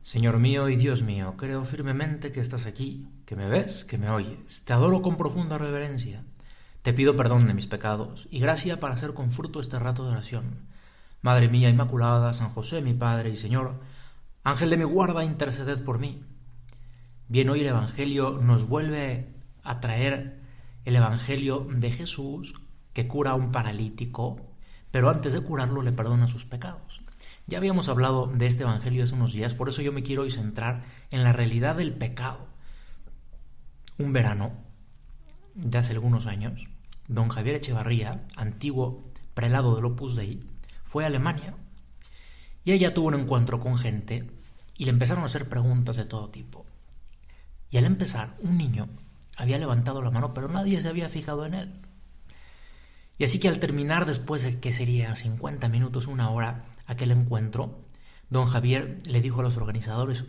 Señor mío y Dios mío, creo firmemente que estás aquí, que me ves, que me oyes. Te adoro con profunda reverencia. Te pido perdón de mis pecados y gracia para hacer con fruto este rato de oración. Madre mía Inmaculada, San José, mi Padre y Señor, Ángel de mi guarda, interceded por mí. Bien, hoy el Evangelio nos vuelve a traer el Evangelio de Jesús, que cura a un paralítico, pero antes de curarlo le perdona sus pecados. Ya habíamos hablado de este Evangelio hace unos días, por eso yo me quiero hoy centrar en la realidad del pecado. Un verano de hace algunos años, don Javier Echevarría, antiguo prelado del Opus Dei, fue a Alemania y allá tuvo un encuentro con gente y le empezaron a hacer preguntas de todo tipo. Y al empezar, un niño había levantado la mano, pero nadie se había fijado en él. Y así que al terminar, después de que sería 50 minutos, una hora, aquel encuentro, don Javier le dijo a los organizadores: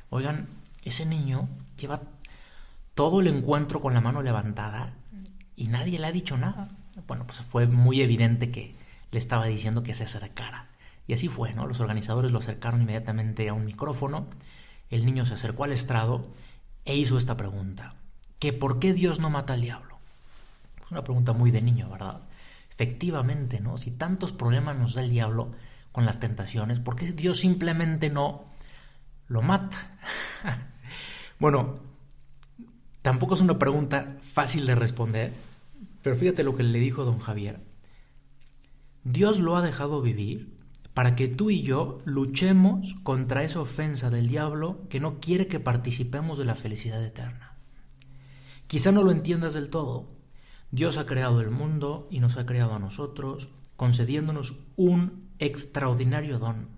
oigan, ese niño lleva todo el encuentro con la mano levantada y nadie le ha dicho nada. Bueno, pues fue muy evidente que le estaba diciendo que se acercara. Y así fue, ¿no? Los organizadores lo acercaron inmediatamente a un micrófono, el niño se acercó al estrado e hizo esta pregunta: ¿que por qué Dios no mata al diablo? Es una pregunta muy de niño, ¿verdad? Efectivamente, ¿no? Si tantos problemas nos da el diablo con las tentaciones, ¿por qué Dios simplemente no lo mata? Bueno, tampoco es una pregunta fácil de responder, pero fíjate lo que le dijo don Javier. Dios lo ha dejado vivir para que tú y yo luchemos contra esa ofensa del diablo que no quiere que participemos de la felicidad eterna. Quizá no lo entiendas del todo. Dios ha creado el mundo y nos ha creado a nosotros, concediéndonos un extraordinario don,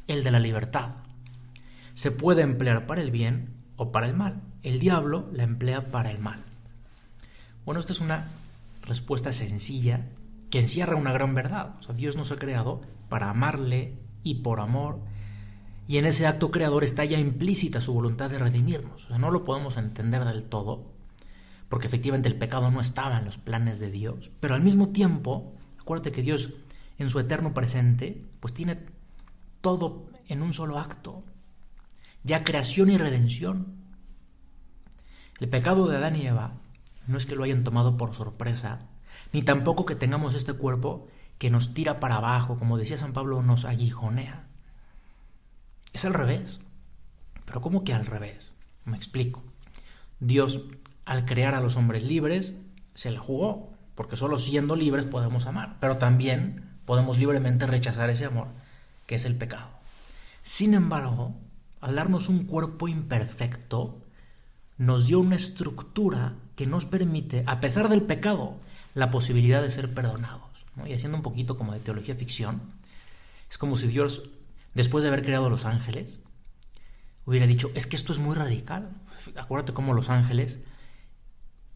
el de la libertad. Se puede emplear para el bien o para el mal. El diablo la emplea para el mal. Bueno, esta es una respuesta sencilla que encierra una gran verdad. O sea, Dios nos ha creado para amarle y por amor, y en ese acto creador está ya implícita su voluntad de redimirnos. O sea, no lo podemos entender del todo, porque efectivamente el pecado no estaba en los planes de Dios, pero al mismo tiempo, acuérdate que Dios en su eterno presente, pues tiene todo en un solo acto, ya creación y redención. El pecado de Adán y Eva no es que lo hayan tomado por sorpresa, ni tampoco que tengamos este cuerpo que nos tira para abajo, como decía San Pablo, nos aguijonea. Es al revés. ¿Pero cómo que al revés? Me explico. Dios, al crear a los hombres libres, se la jugó, porque solo siendo libres podemos amar, pero también podemos libremente rechazar ese amor, que es el pecado. Sin embargo, al darnos un cuerpo imperfecto, nos dio una estructura que nos permite, a pesar del pecado, la posibilidad de ser perdonados, ¿no? Y haciendo un poquito como de teología ficción, es como si Dios, después de haber creado a los ángeles, hubiera dicho: es que esto es muy radical. Acuérdate cómo los ángeles,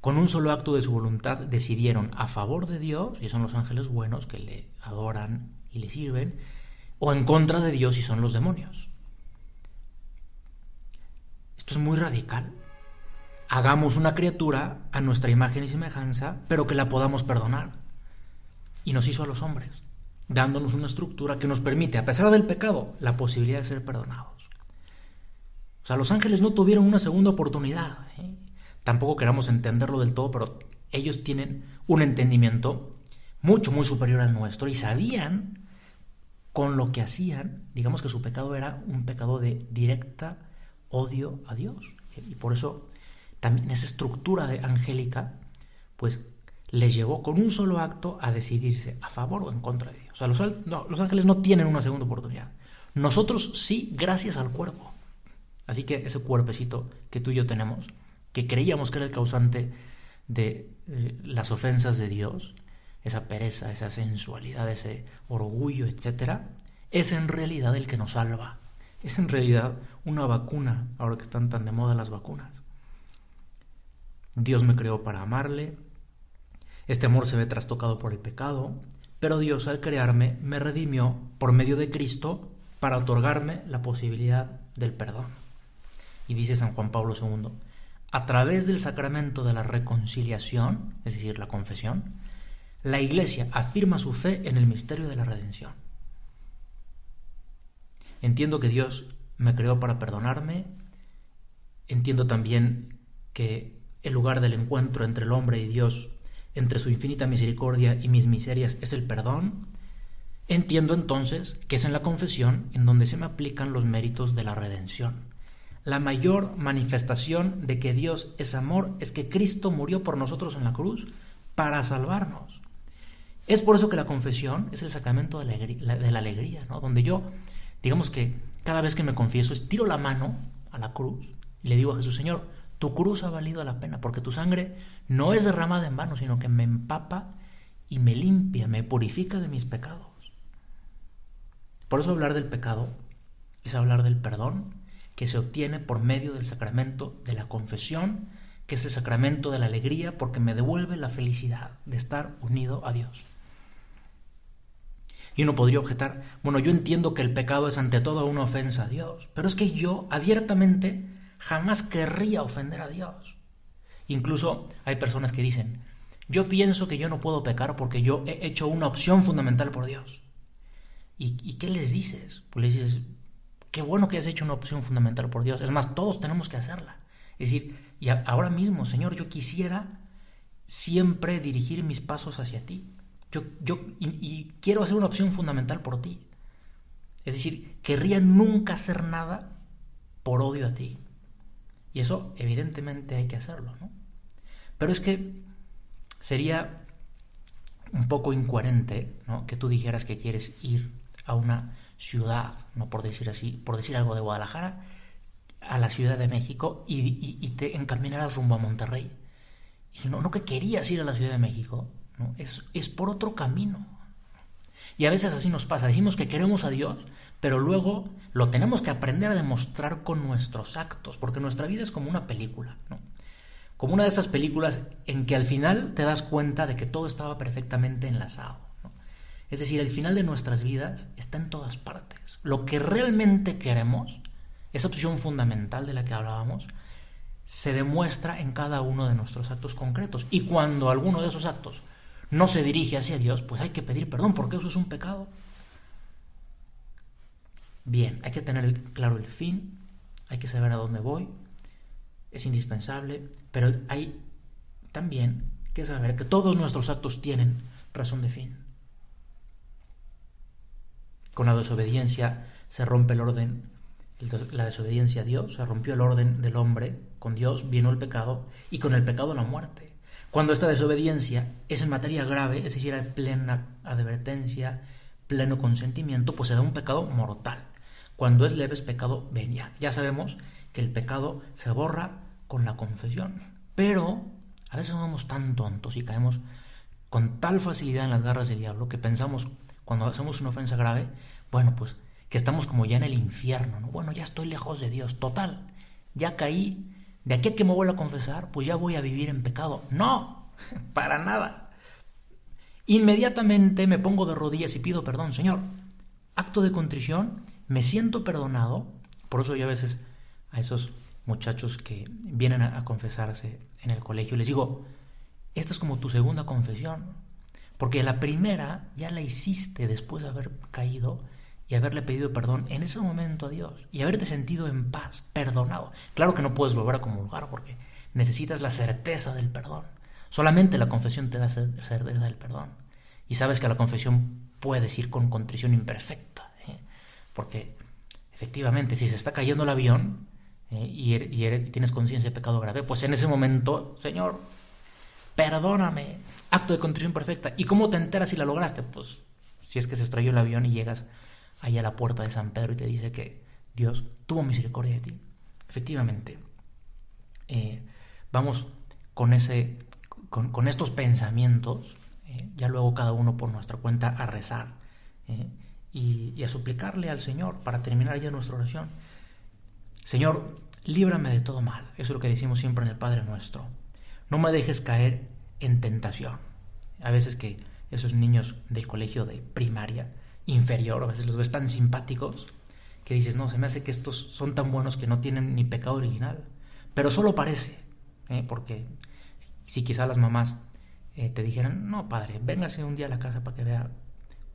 con un solo acto de su voluntad, decidieron a favor de Dios, y son los ángeles buenos que le adoran y le sirven, o en contra de Dios, y son los demonios. Esto es muy radical. Hagamos una criatura a nuestra imagen y semejanza, pero que la podamos perdonar. Y nos hizo a los hombres, dándonos una estructura que nos permite, a pesar del pecado, la posibilidad de ser perdonados. O sea, los ángeles no tuvieron una segunda oportunidad, ¿eh? Tampoco queramos entenderlo del todo, pero ellos tienen un entendimiento mucho, muy superior al nuestro y sabían con lo que hacían, digamos que su pecado era un pecado de directa odio a Dios. Y por eso también esa estructura angélica, pues les llevó con un solo acto a decidirse a favor o en contra de Dios. O sea, los ángeles no tienen una segunda oportunidad. Nosotros sí, gracias al cuerpo. Así que ese cuerpecito que tú y yo tenemos, que creíamos que era el causante de las ofensas de Dios, esa pereza, esa sensualidad, ese orgullo, etc., es en realidad el que nos salva. Es en realidad una vacuna, ahora que están tan de moda las vacunas. Dios me creó para amarle. Este amor se ve trastocado por el pecado, pero Dios, al crearme, me redimió por medio de Cristo para otorgarme la posibilidad del perdón. Y dice San Juan Pablo II: a través del sacramento de la reconciliación, es decir, la confesión, la Iglesia afirma su fe en el misterio de la redención. Entiendo que Dios me creó para perdonarme. Entiendo también que el lugar del encuentro entre el hombre y Dios, entre su infinita misericordia y mis miserias, es el perdón. Entiendo entonces que es en la confesión en donde se me aplican los méritos de la redención. La mayor manifestación de que Dios es amor es que Cristo murió por nosotros en la cruz para salvarnos. Es por eso que la confesión es el sacramento de la alegría, ¿no? Donde yo, digamos que cada vez que me confieso, estiro la mano a la cruz y le digo a Jesús: Señor, tu cruz ha valido la pena, porque tu sangre no es derramada en vano, sino que me empapa y me limpia, me purifica de mis pecados. Por eso hablar del pecado es hablar del perdón que se obtiene por medio del sacramento de la confesión, que es el sacramento de la alegría, porque me devuelve la felicidad de estar unido a Dios. Y uno podría objetar: bueno, yo entiendo que el pecado es ante todo una ofensa a Dios, pero es que yo abiertamente jamás querría ofender a Dios. Incluso hay personas que dicen: yo pienso que yo no puedo pecar porque yo he hecho una opción fundamental por Dios. ¿Y qué les dices? Pues les dices: qué bueno que has hecho una opción fundamental por Dios. Es más, todos tenemos que hacerla. Es decir, y ahora mismo, Señor, yo quisiera siempre dirigir mis pasos hacia ti. Y quiero hacer una opción fundamental por ti. Es decir, querría nunca hacer nada por odio a ti. Y eso, evidentemente, hay que hacerlo, ¿no? Pero es que sería un poco incoherente, ¿no?, que tú dijeras que quieres ir a una ciudad, no por decir así, por decir algo de Guadalajara, a la Ciudad de México y te encaminaras rumbo a Monterrey. Y no que querías ir a la Ciudad de México, ¿no? Es por otro camino. Y a veces así nos pasa, decimos que queremos a Dios, pero luego lo tenemos que aprender a demostrar con nuestros actos, porque nuestra vida es como una película, ¿no? Como una de esas películas en que al final te das cuenta de que todo estaba perfectamente enlazado, ¿no? Es decir, el final de nuestras vidas está en todas partes. Lo que realmente queremos, esa opción fundamental de la que hablábamos, se demuestra en cada uno de nuestros actos concretos. Y cuando alguno de esos actos no se dirige hacia Dios, pues hay que pedir perdón, porque eso es un pecado. Bien, hay que tener claro el fin, hay que saber a dónde voy, es indispensable, pero hay también que saber que todos nuestros actos tienen razón de fin. Con la desobediencia se rompe el orden, la desobediencia a Dios, se rompió el orden del hombre, con Dios vino el pecado y con el pecado la muerte. Cuando esta desobediencia es en materia grave, es decir, hay plena advertencia, pleno consentimiento, pues se da un pecado mortal. Cuando es leve es pecado venial. Ya sabemos que el pecado se borra con la confesión, pero a veces somos tan tontos y caemos con tal facilidad en las garras del diablo que pensamos, cuando hacemos una ofensa grave, bueno, pues que estamos como ya en el infierno, ¿no? Bueno, ya estoy lejos de Dios, total, ya caí, de aquí a que me vuelva a confesar, pues ya voy a vivir en pecado. No, para nada. Inmediatamente me pongo de rodillas y pido perdón. Señor, acto de contrición, me siento perdonado. Por eso yo a veces a esos muchachos que vienen a confesarse en el colegio les digo: esta es como tu segunda confesión, porque la primera ya la hiciste después de haber caído y haberle pedido perdón en ese momento a Dios y haberte sentido en paz, perdonado. Claro que no puedes volver a comulgar porque necesitas la certeza del perdón. Solamente la confesión te da certeza del perdón. Y sabes que la confesión puedes ir con contrición imperfecta, porque efectivamente si se está cayendo el avión y tienes conciencia de pecado grave, pues en ese momento, Señor, perdóname, acto de contrición perfecta. ¿Y cómo te enteras si la lograste? Pues si es que se estrelló el avión y llegas ahí a la puerta de San Pedro y te dice que Dios tuvo misericordia de ti. Efectivamente, vamos con estos pensamientos, ya luego cada uno por nuestra cuenta a rezar y a suplicarle al Señor para terminar ya nuestra oración. Señor, líbrame de todo mal. Eso es lo que decimos siempre en el Padre Nuestro. No me dejes caer en tentación. A veces que esos niños del colegio de primaria inferior, a veces los ves tan simpáticos que dices: no, se me hace que estos son tan buenos que no tienen ni pecado original. Pero solo parece, porque si quizá las mamás te dijeran: no, padre, véngase un día a la casa para que vea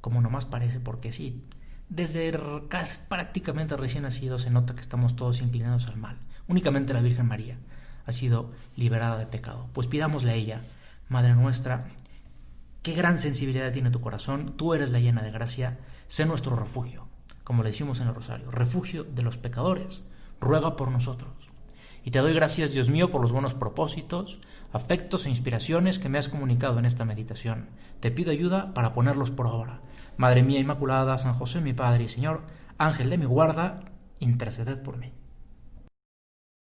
cómo nomás parece, porque sí, Desde prácticamente recién nacido se nota que estamos todos inclinados al mal. Únicamente la Virgen María ha sido liberada de pecado. Pues pidámosle a ella, Madre nuestra, qué gran sensibilidad tiene tu corazón, tú eres la llena de gracia, sé nuestro refugio, como le decimos en el rosario, refugio de los pecadores, ruega por nosotros. Y te doy gracias, Dios mío, por los buenos propósitos, afectos e inspiraciones que me has comunicado en esta meditación. Te pido ayuda para ponerlos por obra. Madre mía Inmaculada, San José mi Padre y Señor, Ángel de mi guarda, interceded por mí.